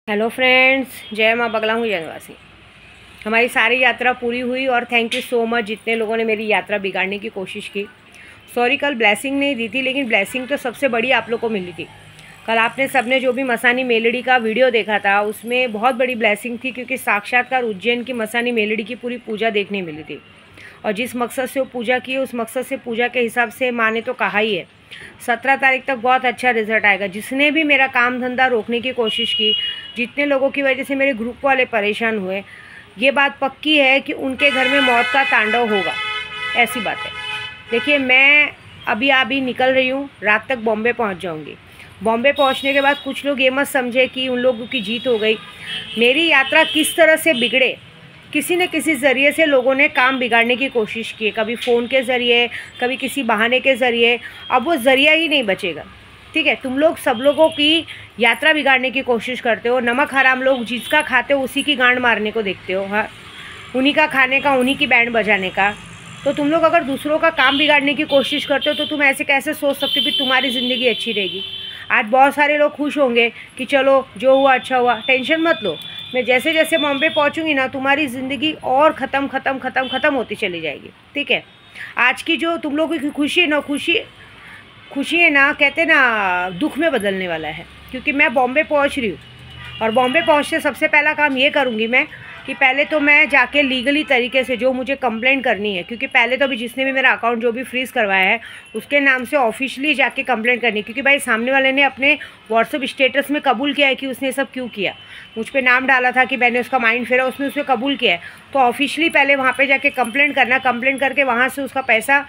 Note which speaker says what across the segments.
Speaker 1: Hello friends, जय माँ बगला हूँ जनवासी। हमारी सारी यात्रा पूरी हुई और थैंक यू सो मच जितने लोगों ने मेरी यात्रा बिगाड़ने की कोशिश की। सॉरी, कल ब्लेसिंग नहीं दी थी, लेकिन ब्लेसिंग तो सबसे बड़ी आप लोग को मिली थी। कल आपने सबने जो भी मसानी मेलडी का वीडियो देखा था उसमें बहुत बड़ी ब्लेसिंग थी, क्योंकि साक्षात्कार उज्जैन की मसानी मेलडी की पूरी पूजा देखने मिली थी। और जिस मकसद से वो पूजा की उस मकसद से पूजा के हिसाब से माँ ने तो कहा ही है 17 तारीख तक बहुत अच्छा रिजल्ट आएगा। जिसने भी मेरा काम धंधा रोकने की कोशिश की, जितने लोगों की वजह से मेरे ग्रुप वाले परेशान हुए, ये बात पक्की है कि उनके घर में मौत का तांडव होगा। ऐसी बात है। देखिए, मैं अभी निकल रही हूँ, रात तक बॉम्बे पहुँच जाऊँगी। बॉम्बे पहुँचने के बाद कुछ लोग ये मत समझे कि उन लोगों की जीत हो गई। मेरी यात्रा किस तरह से बिगड़े, किसी न किसी ज़रिए से लोगों ने काम बिगाड़ने की कोशिश की है। कभी फ़ोन के ज़रिए, कभी किसी बहाने के ज़रिए। अब वो ज़रिया ही नहीं बचेगा। ठीक है, तुम लोग सब लोगों की यात्रा बिगाड़ने की कोशिश करते हो। नमक हराम लोग जिसका खाते हो उसी की गांड मारने को देखते हो। हाँ, उन्हीं का खाने का, उन्हीं की बैंड बजाने का। तो तुम लोग अगर दूसरों का काम बिगाड़ने की कोशिश करते हो तो तुम ऐसे कैसे सोच सकते हो कि तुम्हारी ज़िंदगी अच्छी रहेगी। आज बहुत सारे लोग खुश होंगे कि चलो जो हुआ अच्छा हुआ। टेंशन मत लो, मैं जैसे जैसे बॉम्बे पहुंचूंगी ना, तुम्हारी ज़िंदगी और ख़त्म होती चली जाएगी। ठीक है, आज की जो तुम लोगों की खुशी है ना, कहते ना, दुख में बदलने वाला है। क्योंकि मैं बॉम्बे पहुंच रही हूँ और बॉम्बे पहुंचते सबसे पहला काम ये करूँगी मैं कि पहले तो मैं जाके लीगली तरीके से जो मुझे कंप्लेंट करनी है, क्योंकि पहले तो अभी जिसने भी मेरा अकाउंट जो भी फ्रीज़ करवाया है उसके नाम से ऑफिशियली जाके कंप्लेंट करनी है। क्योंकि भाई सामने वाले ने अपने व्हाट्सएप स्टेटस में कबूल किया है कि उसने सब क्यों किया। मुझ पर नाम डाला था कि मैंने उसका माइंड फेरा, उसने उसे कबूल किया है। तो ऑफिशियली पहले वहाँ पर जाके कंप्लेंट करना, कंप्लेंट करके वहाँ से उसका पैसा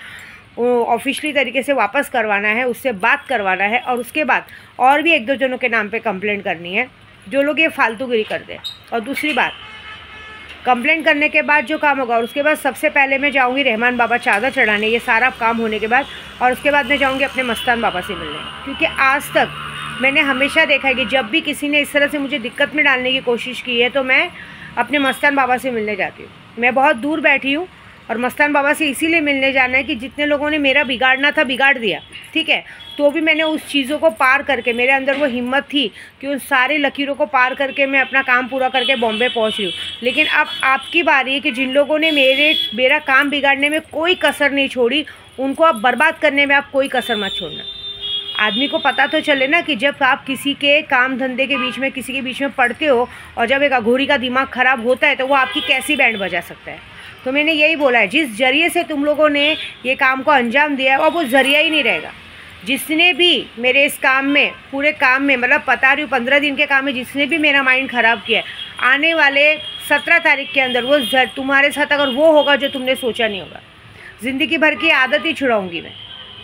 Speaker 1: ऑफिशियली तरीके से वापस करवाना है, उससे बात करवाना है। और उसके बाद और भी एक दो जनों के नाम पे कंप्लेंट करनी है जो लोग ये फालतूगिरी करते हैं। और दूसरी बात, कंप्लेंट करने के बाद जो काम होगा, और उसके बाद सबसे पहले मैं जाऊंगी रहमान बाबा चादर चढ़ाने, ये सारा काम होने के बाद। और उसके बाद मैं जाऊंगी अपने मस्तान बाबा से मिलने। क्योंकि आज तक मैंने हमेशा देखा है कि जब भी किसी ने इस तरह से मुझे दिक्कत में डालने की कोशिश की है तो मैं अपने मस्तान बाबा से मिलने जाती हूँ। मैं बहुत दूर बैठी हूँ और मस्तान बाबा से इसीलिए मिलने जाना है कि जितने लोगों ने मेरा बिगाड़ना था बिगाड़ दिया। ठीक है, तो भी मैंने उस चीज़ों को पार करके, मेरे अंदर वो हिम्मत थी कि उन सारी लकीरों को पार करके मैं अपना काम पूरा करके बॉम्बे पहुंच रही हूँ। लेकिन अब आपकी बारी है कि जिन लोगों ने मेरा काम बिगाड़ने में कोई कसर नहीं छोड़ी, उनको आप बर्बाद करने में आप कोई कसर मत छोड़ना। आदमी को पता तो चले ना कि जब आप किसी के काम धंधे के बीच में, किसी के बीच में पड़ते हो और जब एक अघोरी का दिमाग ख़राब होता है तो वो आपकी कैसी बैंड बजा सकता है। तो मैंने यही बोला है, जिस जरिए से तुम लोगों ने ये काम को अंजाम दिया है वो जरिया ही नहीं रहेगा। जिसने भी मेरे इस काम में, पूरे काम में, मतलब बता रही हूँ 15 दिन के काम में जिसने भी मेरा माइंड ख़राब किया है, आने वाले 17 तारीख के अंदर वो तुम्हारे साथ अगर वो होगा जो तुमने सोचा नहीं होगा। ज़िंदगी भर की आदत ही छुड़ाऊँगी मैं।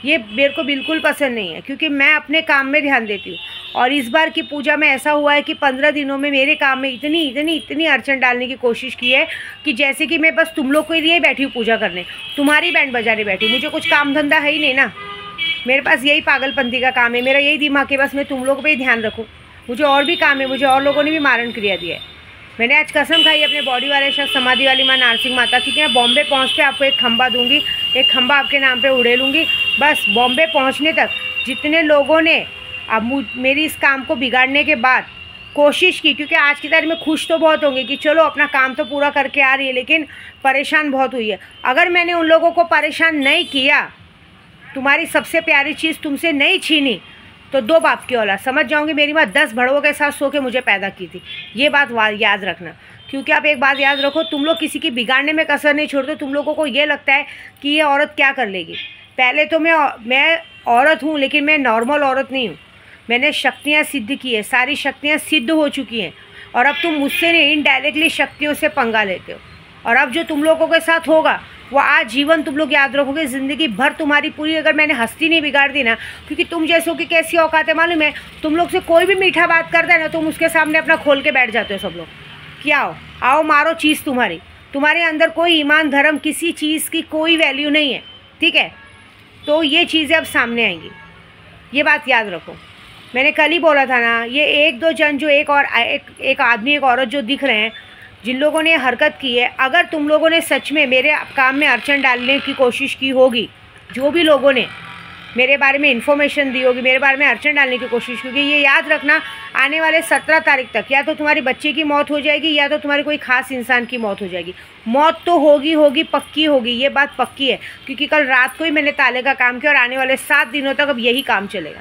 Speaker 1: ये मेरे को बिल्कुल पसंद नहीं है, क्योंकि मैं अपने काम में ध्यान देती हूँ। और इस बार की पूजा में ऐसा हुआ है कि 15 दिनों में मेरे काम में इतनी अड़चन डालने की कोशिश की है कि जैसे कि मैं बस तुम लोग के लिए बैठी हूँ पूजा करने, तुम्हारी बैंड बजाने बैठी हूँ। मुझे कुछ काम धंधा है ही नहीं ना, मेरे पास यही पागलपंथी का काम है, मेरा यही दिमाग है बस मैं तुम लोगों पर ही ध्यान रखूँ। मुझे और भी काम है, मुझे और लोगों ने भी मारण क्रिया दिया है। मैंने आज कसम खाई अपने बॉडी वाले शख्स समाधि वाली माँ नारसिंह माता की, मैं बॉम्बे पहुँचते आपको एक खंबा दूंगी, एक खंबा आपके नाम पे उड़ेलूँगी। बस बॉम्बे पहुँचने तक जितने लोगों ने अब मेरी इस काम को बिगाड़ने के बाद कोशिश की, क्योंकि आज की तारीख में खुश तो बहुत होंगे कि चलो अपना काम तो पूरा करके आ रही है, लेकिन परेशान बहुत हुई है। अगर मैंने उन लोगों को परेशान नहीं किया, तुम्हारी सबसे प्यारी चीज़ तुमसे नहीं छीनी, तो 2 बाप की औलाद समझ जाऊंगी मेरी माँ 10 भड़वों के साथ सो के मुझे पैदा की थी। ये बात याद रखना। क्योंकि आप एक बात याद रखो, तुम लोग किसी की बिगाड़ने में कसर नहीं छोड़ते। तुम लोगों को ये लगता है कि ये औरत क्या कर लेगी। पहले तो मैं औरत हूँ, लेकिन मैं नॉर्मल औरत नहीं हूँ। मैंने शक्तियाँ सिद्ध की है, सारी शक्तियाँ सिद्ध हो चुकी हैं। और अब तुम मुझसे नहीं, इनडायरेक्टली शक्तियों से पंगा लेते हो। और अब जो तुम लोगों के साथ होगा वो आज जीवन तुम लोग याद रखोगे, ज़िंदगी भर तुम्हारी पूरी। अगर मैंने हस्ती नहीं बिगाड़ दी ना, क्योंकि तुम जैसों की कैसी औकात है मालूम है, तुम लोग से कोई भी मीठा बात करता है ना, तुम उसके सामने अपना खोल के बैठ जाते हो सब लोग। क्या आओ मारो चीज़ तुम्हारे अंदर कोई ईमान धर्म, किसी चीज़ की कोई वैल्यू नहीं है। ठीक है, तो ये चीज़ें अब सामने आएंगी, ये बात याद रखो। मैंने कल ही बोला था ना, ये एक दो जन जो एक आदमी एक औरत जो दिख रहे हैं, जिन लोगों ने हरकत की है, अगर तुम लोगों ने सच में मेरे काम में अड़चन डालने की कोशिश की होगी, जो भी लोगों ने, मेरे बारे में इन्फॉर्मेशन दी होगी, मेरे बारे में अड़चन डालने की कोशिश, क्योंकि ये याद रखना आने वाले 17 तारीख तक या तो तुम्हारी बच्चे की मौत हो जाएगी या तो तुम्हारी कोई खास इंसान की मौत हो जाएगी। मौत तो होगी पक्की होगी, ये बात पक्की है, क्योंकि कल रात को ही मैंने ताले का काम किया और आने वाले 7 दिनों तक अब यही काम चलेगा।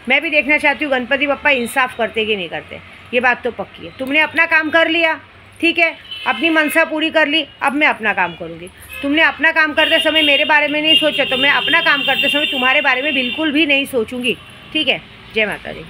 Speaker 1: मैं भी देखना चाहती हूँ गणपति बप्पा इंसाफ करते कि नहीं करते, ये बात तो पक्की है। तुमने अपना काम कर लिया, ठीक है, अपनी मनसा पूरी कर ली, अब मैं अपना काम करूँगी। तुमने अपना काम करते समय मेरे बारे में नहीं सोचा, तो मैं अपना काम करते समय तुम्हारे बारे में बिल्कुल भी नहीं सोचूंगी, ठीक है। जय माता दी।